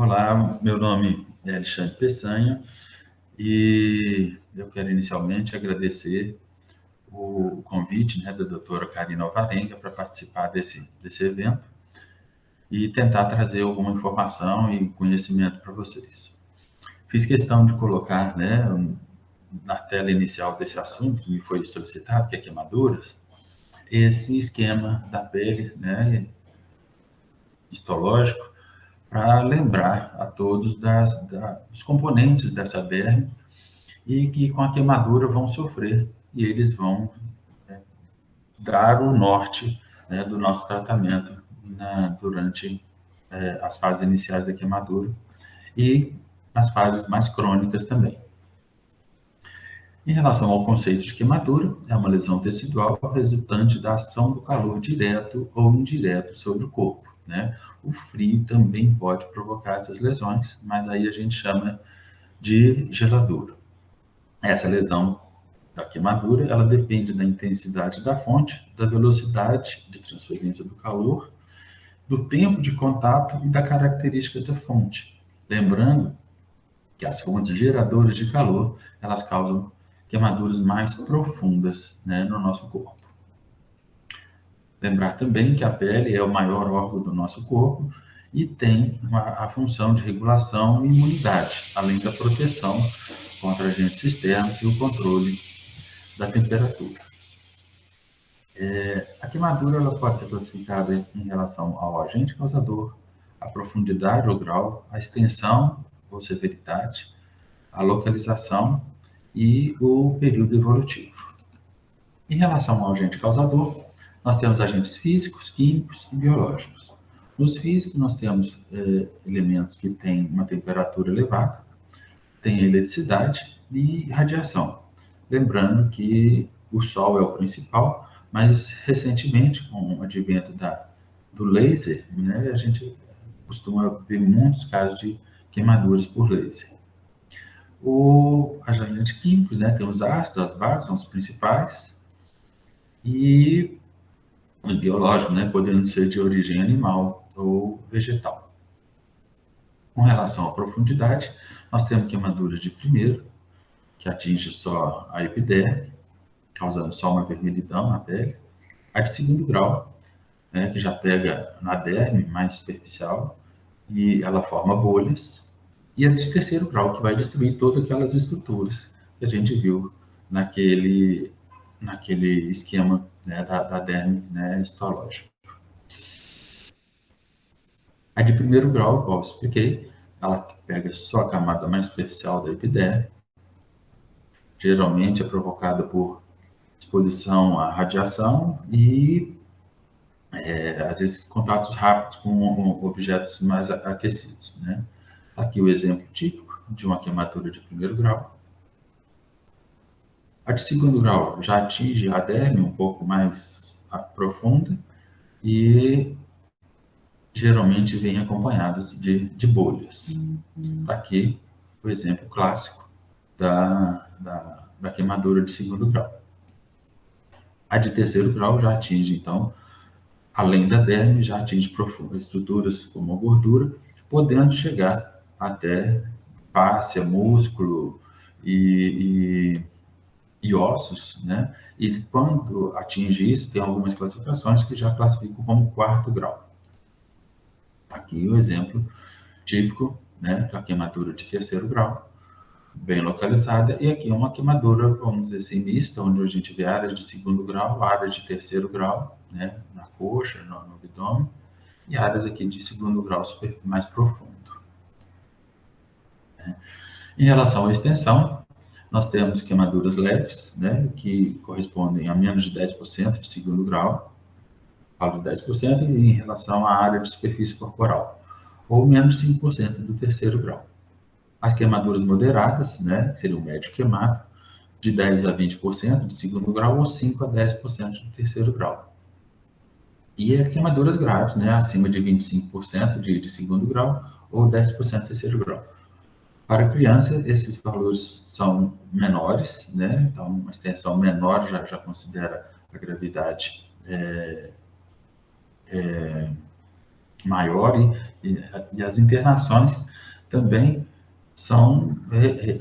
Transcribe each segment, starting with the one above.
Olá, meu nome é Alexandre Peçanha e eu quero inicialmente agradecer o convite, né, da doutora Karina Alvarenga para participar desse evento e tentar trazer alguma informação e conhecimento para vocês. Fiz questão de colocar, né, na tela inicial desse assunto que me foi solicitado, que é queimaduras, esse esquema da pele, né, histológico, para lembrar a todos dos componentes dessa derme e que com a queimadura vão sofrer e eles vão dar o norte, né, do nosso tratamento durante as fases iniciais da queimadura e nas fases mais crônicas também. Em relação ao conceito de queimadura, é uma lesão tecidual resultante da ação do calor direto ou indireto sobre o corpo, né? O frio também pode provocar essas lesões, mas aí a gente chama de geladura. Essa lesão da queimadura, ela depende da intensidade da fonte, da velocidade de transferência do calor, do tempo de contato e da característica da fonte. Lembrando que as fontes geradoras de calor, elas causam queimaduras mais profundas, né, no nosso corpo. Lembrar também que a pele é o maior órgão do nosso corpo e tem a função de regulação e imunidade, além da proteção contra agentes externos e o controle da temperatura. A queimadura ela pode ser classificada em relação ao agente causador, a profundidade ou grau, a extensão ou severidade, a localização e o período evolutivo. Em relação ao agente causador, nós temos agentes físicos, químicos e biológicos. Nos físicos, nós temos elementos que têm uma temperatura elevada, tem eletricidade e radiação. Lembrando que o Sol é o principal, mas recentemente, com o advento do laser, né, a gente costuma ver muitos casos de queimaduras por laser. Os agentes químicos, né, tem os ácidos, as bases, são os principais, e os biológicos, né, podendo ser de origem animal ou vegetal. Com relação à profundidade, nós temos queimaduras de primeiro, que atinge só a epiderme, causando só uma vermelhidão na pele. A de segundo grau, né, que já pega na derme mais superficial e ela forma bolhas. E a de terceiro grau, que vai destruir todas aquelas estruturas que a gente viu naquele esquema, né, da derme, né, histológico. A de primeiro grau, como eu expliquei, ela pega só a camada mais superficial da epiderme. Geralmente é provocada por exposição à radiação e, às vezes, contatos rápidos com objetos mais aquecidos, né? Aqui o exemplo típico de uma queimadura de primeiro grau. A de segundo grau já atinge a derme um pouco mais profunda e geralmente vem acompanhadas de bolhas. Aqui o exemplo clássico da queimadura de segundo grau. A de terceiro grau já atinge, então, além da derme, já atinge estruturas como a gordura, podendo chegar até fáscia, músculo e ossos, né? E quando atinge isso, tem algumas classificações que já classificam como quarto grau. Aqui o exemplo típico, né, da queimadura de terceiro grau, bem localizada, e aqui é uma queimadura, vamos dizer assim, mista, onde a gente vê áreas de segundo grau, áreas de terceiro grau, né, na coxa, no abdômen, e áreas aqui de segundo grau mais profundo. Em relação à extensão, nós temos queimaduras leves, né, que correspondem a menos de 10% de segundo grau, falo de 10%, em relação à área de superfície corporal, ou menos de 5% do terceiro grau. As queimaduras moderadas, né, que seria o médio queimado, de 10% a 20% de segundo grau ou 5% a 10% do terceiro grau. E as queimaduras graves, né, acima de 25% de segundo grau ou 10% do terceiro grau. Para criança, esses valores são menores, né, então uma extensão menor já considera a gravidade maior e as internações também são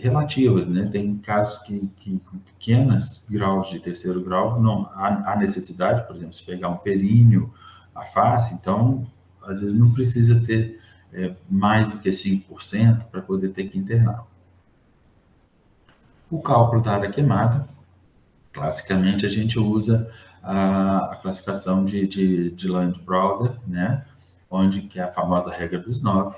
relativas, né? Tem casos que com pequenos graus de terceiro grau não há necessidade, por exemplo, se pegar um períneo, a face, então às vezes não precisa ter mais do que 5% para poder ter que internar. O cálculo da área queimada, classicamente a gente usa a classificação de Land-Browder, né? Onde que é a famosa regra dos 9,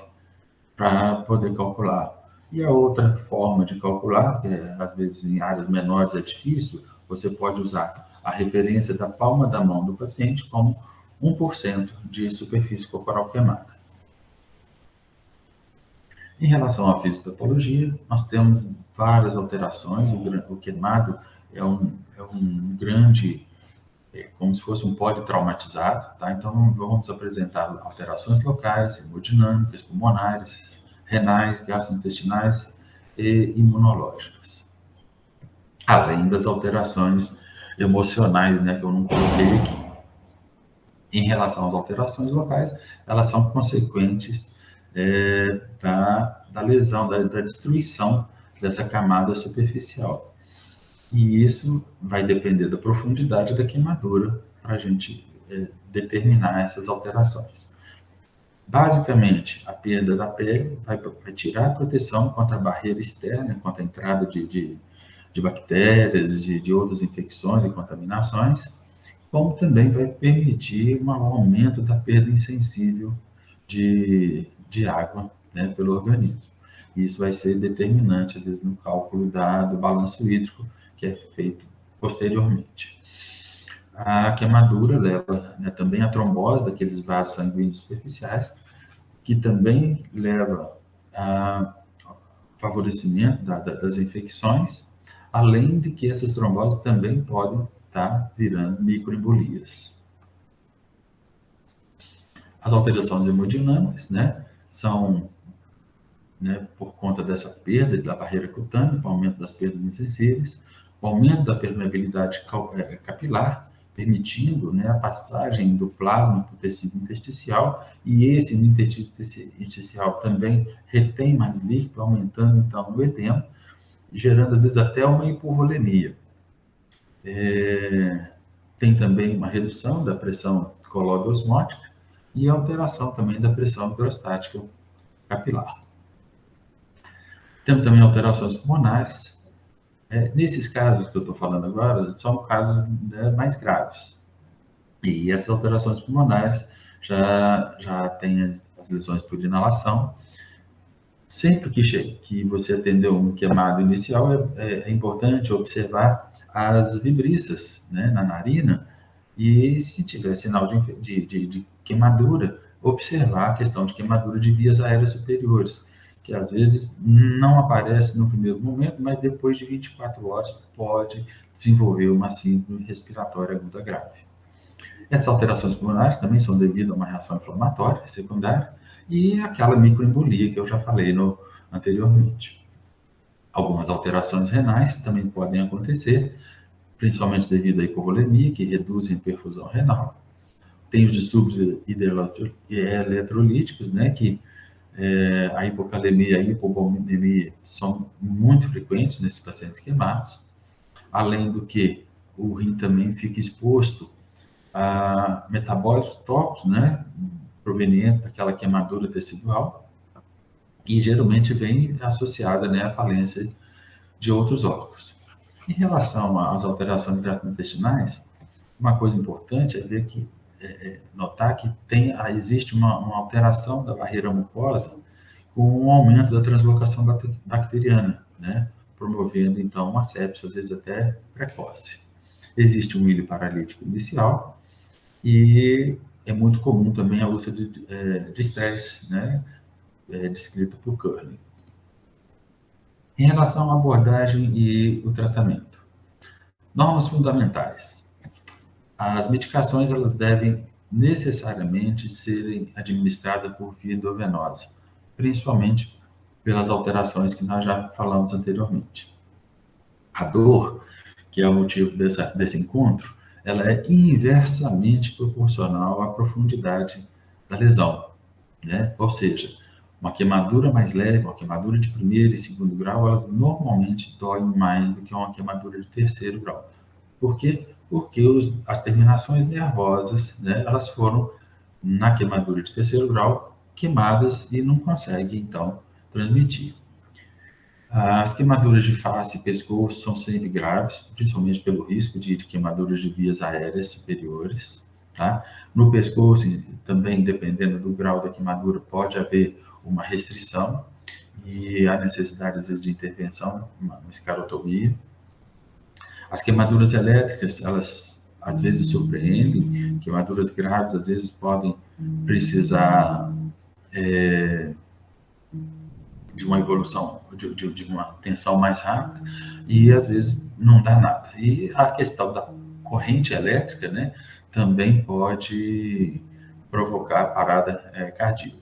para poder calcular. E a outra forma de calcular, que às vezes em áreas menores é difícil, você pode usar a referência da palma da mão do paciente como 1% de superfície corporal queimada. Em relação à fisiopatologia, nós temos várias alterações. O queimado é um grande, como se fosse um politraumatizado, tá? Então, vamos apresentar alterações locais, hemodinâmicas, pulmonares, renais, gastrointestinais e imunológicas. Além das alterações emocionais, né, que eu não coloquei aqui. Em relação às alterações locais, elas são consequentes da lesão, da destruição dessa camada superficial. E isso vai depender da profundidade da queimadura para a gente determinar essas alterações. Basicamente, a perda da pele vai tirar a proteção contra a barreira externa, contra a entrada de bactérias, de outras infecções e contaminações, como também vai permitir um aumento da perda insensível de água, né, pelo organismo. E isso vai ser determinante, às vezes, no cálculo do balanço hídrico, que é feito posteriormente. A queimadura leva, né, também à trombose daqueles vasos sanguíneos superficiais, que também leva a favorecimento das infecções, além de que essas tromboses também podem estar virando microembolias. As alterações hemodinâmicas, né, são, né, por conta dessa perda da barreira cutânea, o aumento das perdas insensíveis, o aumento da permeabilidade capilar, permitindo, né, a passagem do plasma para o tecido intersticial, e esse no tecido intersticial também retém mais líquido, aumentando então o edema, gerando às vezes até uma hipovolemia. Tem também uma redução da pressão colóide osmótica e alteração também da pressão prostática capilar. Temos também alterações pulmonares. Nesses casos que eu estou falando agora, são casos, né, mais graves. E essas alterações pulmonares já tem as lesões por inalação. Sempre que você atendeu um queimado inicial, é importante observar as vibriças, né, na narina, e se tiver sinal de queimadura, observar a questão de queimadura de vias aéreas superiores, que às vezes não aparece no primeiro momento, mas depois de 24 horas pode desenvolver uma síndrome respiratória aguda grave. Essas alterações pulmonares também são devidas a uma reação inflamatória secundária e aquela microembolia que eu já falei anteriormente. Algumas alterações renais também podem acontecer, principalmente devido à hipovolemia, que reduzem a perfusão renal. Tem os distúrbios eletrolíticos, né, que a hipocalemia e a hipovolemia são muito frequentes nesses pacientes queimados. Além do que, o rim também fica exposto a metabólitos tóxicos, né, provenientes daquela queimadura tecidual, que geralmente vem associada, né, à falência de outros órgãos. Em relação às alterações gastrointestinais, uma coisa importante é ver que notar que existe uma alteração da barreira mucosa com o aumento da translocação bacteriana, né, promovendo então uma sepse, às vezes até precoce. Existe um ilho paralítico inicial e é muito comum também a úlcera de estresse, né, descrito por Curley. Em relação à abordagem e o tratamento, normas fundamentais. As medicações elas devem necessariamente serem administradas por via endovenosa, principalmente pelas alterações que nós já falamos anteriormente. A dor, que é o motivo desse encontro, ela é inversamente proporcional à profundidade da lesão, né? Ou seja, Uma queimadura mais leve, uma queimadura de primeiro e segundo grau, elas normalmente doem mais do que uma queimadura de terceiro grau. Por quê? Porque as terminações nervosas, né, elas foram, na queimadura de terceiro grau, queimadas e não conseguem, então, transmitir. As queimaduras de face e pescoço são sempre graves, principalmente pelo risco de queimaduras de vias aéreas superiores. Tá? No pescoço, também, dependendo do grau da queimadura, pode haver uma restrição e a necessidade, às vezes, de intervenção, uma escarotomia. As queimaduras elétricas, elas às vezes surpreendem, queimaduras graves às vezes podem precisar de uma evolução, de uma tensão mais rápida, e às vezes não dá nada. E a questão da corrente elétrica, né, também pode provocar parada cardíaca.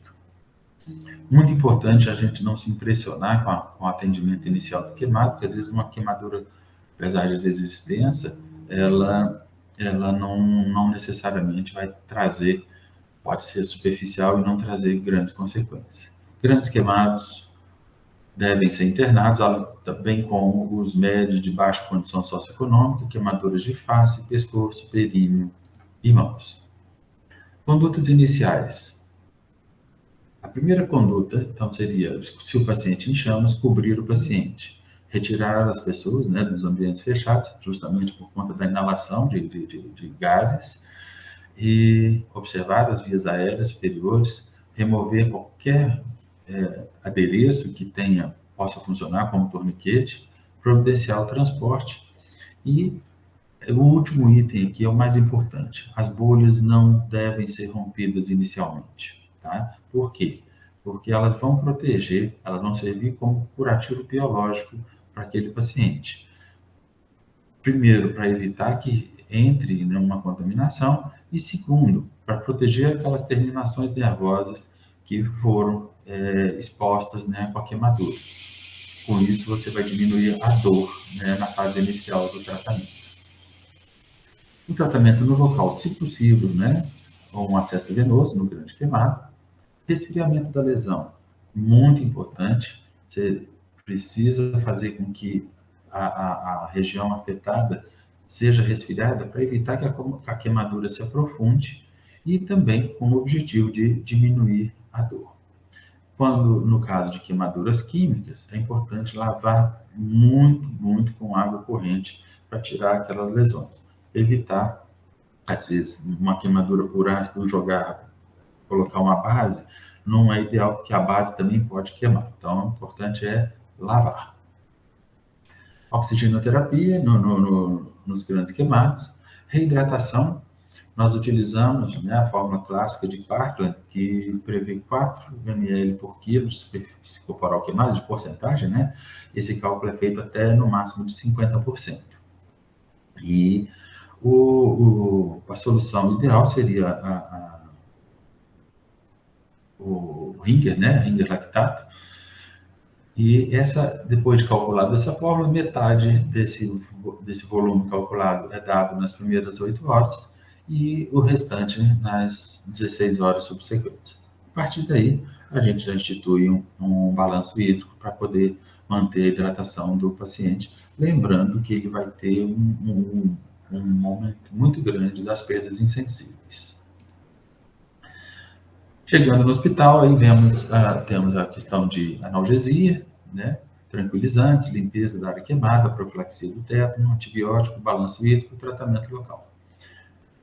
Muito importante a gente não se impressionar com o atendimento inicial do queimado, porque às vezes uma queimadura, apesar de às vezes extensa, ela não necessariamente vai trazer, pode ser superficial e não trazer grandes consequências. Grandes queimados devem ser internados, bem como os médios de baixa condição socioeconômica, queimaduras de face, pescoço, períneo e mãos. Condutas iniciais. A primeira conduta, então, seria, se o paciente em chamas, cobrir o paciente, retirar as pessoas, né, dos ambientes fechados, justamente por conta da inalação de gases, e observar as vias aéreas superiores, remover qualquer adereço que possa funcionar como torniquete, providenciar o transporte. E o último item aqui é o mais importante: as bolhas não devem ser rompidas inicialmente. Tá? Por quê? Porque elas vão proteger, elas vão servir como curativo biológico para aquele paciente. Primeiro, para evitar que entre numa contaminação, e segundo, para proteger aquelas terminações nervosas que foram expostas, né, com a queimadura. Com isso, você vai diminuir a dor, né, na fase inicial do tratamento. O tratamento no local, se possível, né, com um acesso venoso no grande queimado. Resfriamento da lesão, muito importante. Você precisa fazer com que a região afetada seja resfriada para evitar que a queimadura se aprofunde e também com o objetivo de diminuir a dor. Quando, no caso de queimaduras químicas, é importante lavar muito, muito com água corrente para tirar aquelas lesões. Evitar, às vezes, uma queimadura por ácido, colocar uma base, não é ideal, porque a base também pode queimar. Então, o importante é lavar. Oxigenoterapia nos grandes queimados. Reidratação, nós utilizamos, né, a fórmula clássica de Parkland, que prevê 4 ml por quilo de superfície corporal queimada, de porcentagem, né? Esse cálculo é feito até no máximo de 50%. E a solução ideal seria o Ringer, né? Ringer lactato. E depois de calculado essa fórmula, metade desse volume calculado é dado nas primeiras 8 horas e o restante nas 16 horas subsequentes. A partir daí, a gente já institui um balanço hídrico para poder manter a hidratação do paciente, lembrando que ele vai ter um aumento muito grande das perdas insensíveis. Chegando no hospital, aí temos a questão de analgesia, né? Tranquilizantes, limpeza da área queimada, profilaxia do tétano, antibiótico, balanço hídrico, tratamento local.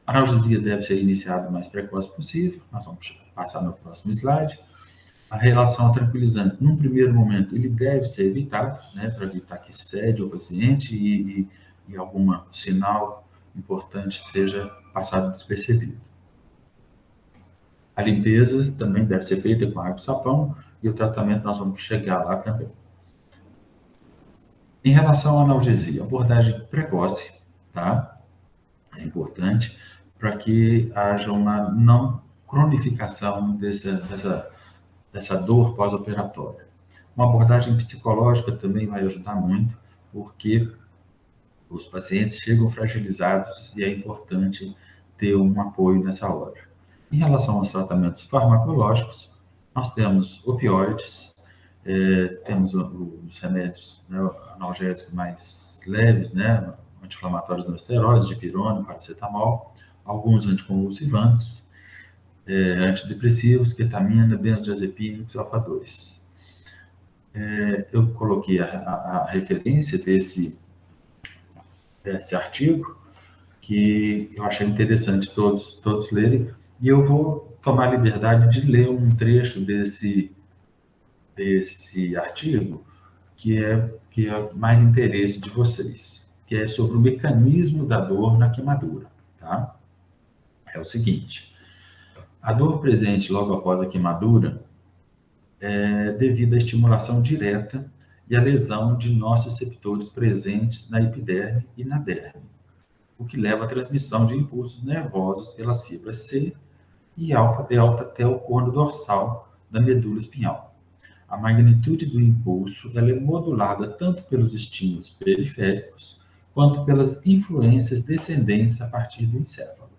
A analgesia deve ser iniciada o mais precoce possível. Nós vamos passar no próximo slide. A relação a tranquilizante, num primeiro momento, ele deve ser evitado, né, para evitar que cede ao paciente e algum sinal importante seja passado despercebido. A limpeza também deve ser feita com água e sabão, e o tratamento nós vamos chegar lá também. Em relação à analgesia, abordagem precoce, tá? É importante para que haja uma não cronificação dessa dor pós-operatória. Uma abordagem psicológica também vai ajudar muito, porque os pacientes chegam fragilizados e é importante ter um apoio nessa hora. Em relação aos tratamentos farmacológicos, nós temos opioides, temos os remédios, né, analgésicos mais leves, né, anti-inflamatórios não esteroides, dipirona, paracetamol, alguns anticonvulsivantes, antidepressivos, ketamina, benzodiazepínicos, alfa-2. Eu coloquei a referência desse artigo, que eu achei interessante todos lerem, e eu vou tomar a liberdade de ler um trecho desse artigo, que é mais interesse de vocês, que é sobre o mecanismo da dor na queimadura, tá? É o seguinte: a dor presente logo após a queimadura é devido à estimulação direta e à lesão de nossos receptores presentes na epiderme e na derme, o que leva à transmissão de impulsos nervosos pelas fibras C e alfa-delta até o corno dorsal da medula espinhal. A magnitude do impulso ela é modulada tanto pelos estímulos periféricos quanto pelas influências descendentes a partir do encéfalo.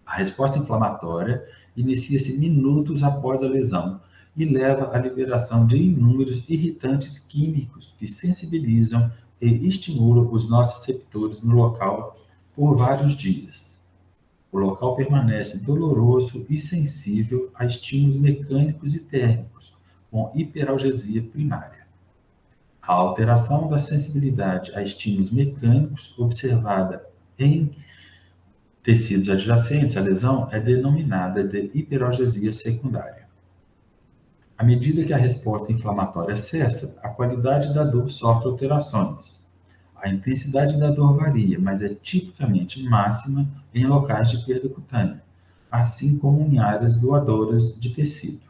A resposta inflamatória inicia-se minutos após a lesão e leva à liberação de inúmeros irritantes químicos que sensibilizam e estimulam os nossos receptores no local por vários dias. O local permanece doloroso e sensível a estímulos mecânicos e térmicos, com hiperalgesia primária. A alteração da sensibilidade a estímulos mecânicos observada em tecidos adjacentes à lesão é denominada de hiperalgesia secundária. À medida que a resposta inflamatória cessa, a qualidade da dor sofre alterações. A intensidade da dor varia, mas é tipicamente máxima em locais de perda cutânea, assim como em áreas doadoras de tecido.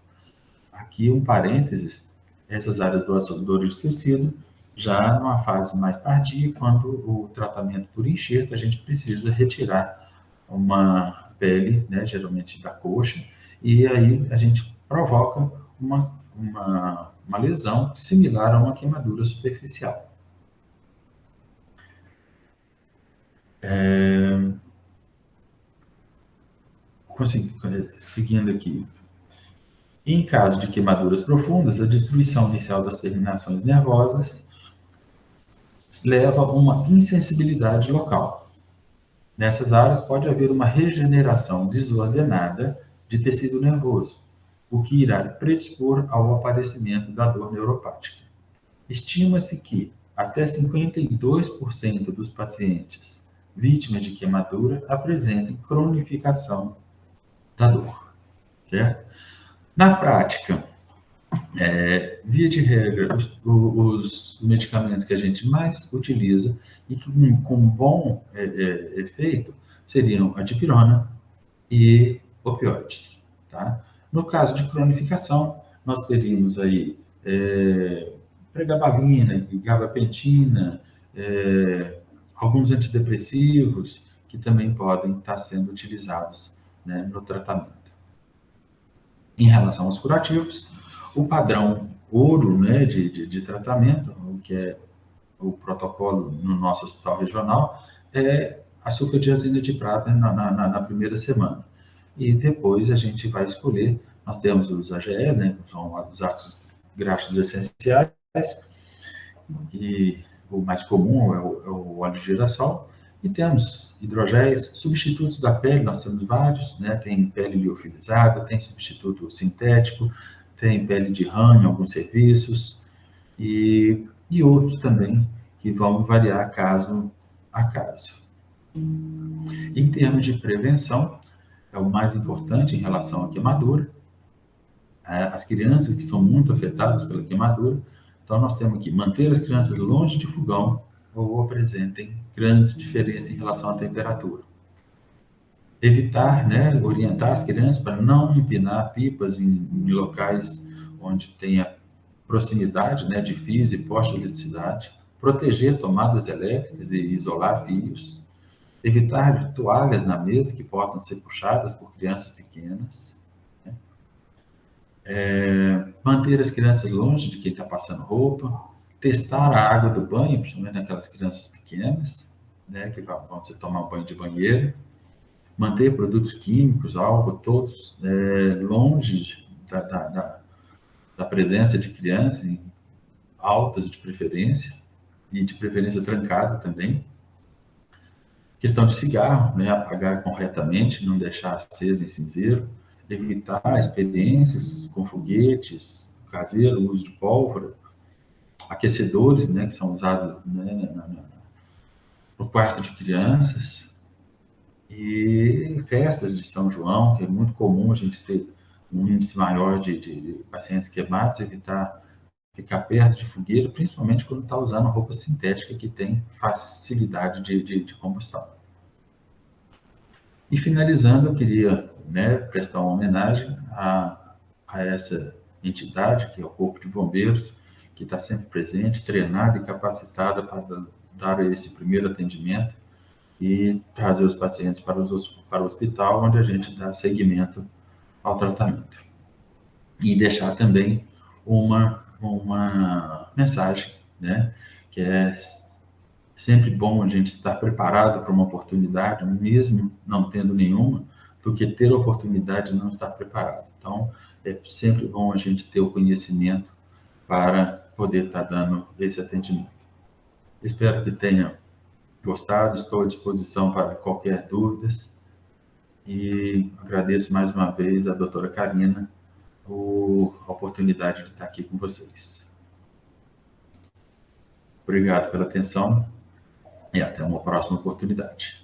Aqui um parênteses, essas áreas doadoras de tecido, já numa fase mais tardia, quando o tratamento por enxerto, a gente precisa retirar uma pele, né, geralmente da coxa, e aí a gente provoca uma lesão similar a uma queimadura superficial. Seguindo aqui. Em caso de queimaduras profundas, a destruição inicial das terminações nervosas leva a uma insensibilidade local. Nessas áreas pode haver uma regeneração desordenada de tecido nervoso, o que irá predispor ao aparecimento da dor neuropática. Estima-se que até 52% dos pacientes vítimas de queimadura apresentem cronificação da dor, certo? Na prática, via de regra, os medicamentos que a gente mais utiliza e que com bom efeito seriam a dipirona e opioides, tá? No caso de cronificação, nós teríamos aí pregabalina, gabapentina, alguns antidepressivos que também podem estar sendo utilizados, né, no tratamento. Em relação aos curativos, o padrão ouro, né, de tratamento, que é o protocolo no nosso hospital regional, é açúcar de azina de prata na primeira semana. E depois a gente vai escolher, nós temos os AGE, né, são os ácidos graxos essenciais, e o mais comum é o óleo de girassol, e temos hidrogéis, substitutos da pele, nós temos vários, né? Tem pele liofilizada, tem substituto sintético, tem pele de rã em alguns serviços, e outros também, que vão variar caso a caso. Em termos de prevenção, é o mais importante em relação à queimadura, as crianças que são muito afetadas pela queimadura, então nós temos que manter as crianças longe de fogão ou apresentem grandes diferenças em relação à temperatura. Evitar, né, orientar as crianças para não empinar pipas em locais onde tenha proximidade, né, de fios e postos de eletricidade. Proteger tomadas elétricas e isolar fios. Evitar toalhas na mesa que possam ser puxadas por crianças pequenas. Manter as crianças longe de quem está passando roupa, testar a água do banho, principalmente naquelas crianças pequenas, né, que vão se tomar um banho de banheiro, manter produtos químicos, álcool, todos longe da presença de crianças, altas de preferência, e de preferência trancada também. Questão de cigarro, né? Apagar corretamente, não deixar aceso em cinzeiro, evitar experiências com foguetes caseiros, uso de pólvora, aquecedores, né, que são usados, né, no quarto de crianças, e festas de São João, que é muito comum a gente ter um índice maior de pacientes queimados, evitar ficar perto de fogueira, principalmente quando está usando roupa sintética que tem facilidade de combustão. E finalizando, eu queria, né, prestar uma homenagem a essa entidade, que é o Corpo de Bombeiros, que está sempre presente, treinada e capacitada para dar esse primeiro atendimento e trazer os pacientes para o hospital, onde a gente dá seguimento ao tratamento. E deixar também uma mensagem, né, que é sempre bom a gente estar preparado para uma oportunidade, mesmo não tendo nenhuma, do que ter a oportunidade e não estar preparado. Então, é sempre bom a gente ter o conhecimento para poder estar dando esse atendimento. Espero que tenha gostado, estou à disposição para qualquer dúvidas e agradeço mais uma vez a doutora Karina a oportunidade de estar aqui com vocês. Obrigado pela atenção e até uma próxima oportunidade.